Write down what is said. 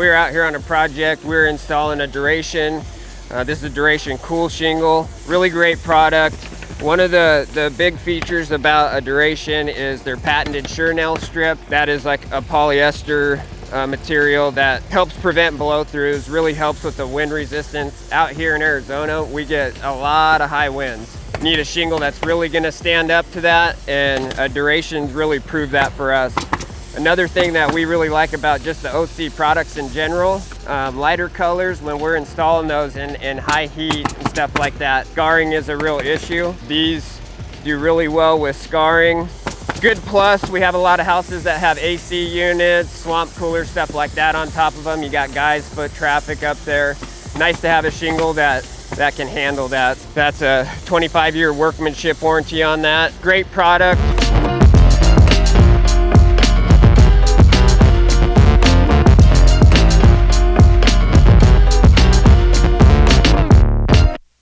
We're out here on a project. We're installing a Duration. This is a Duration cool shingle. Really great product. One of the big features about a Duration is their patented SureNail Strip. That is like a polyester material that helps prevent blow-throughs, really helps with the wind resistance. Out here in Arizona, we get a lot of high winds. Need a shingle that's really gonna stand up to that, and a Duration's really proved that for us. Another thing that we really like about just the OC products in general, lighter colors, when we're installing those in high heat and stuff like that, scarring is a real issue. These do really well with scarring. Good plus, we have a lot of houses that have AC units, swamp coolers, stuff like that on top of them. You got guys foot traffic up there. Nice to have a shingle that can handle that. That's a 25-year workmanship warranty on that. Great product.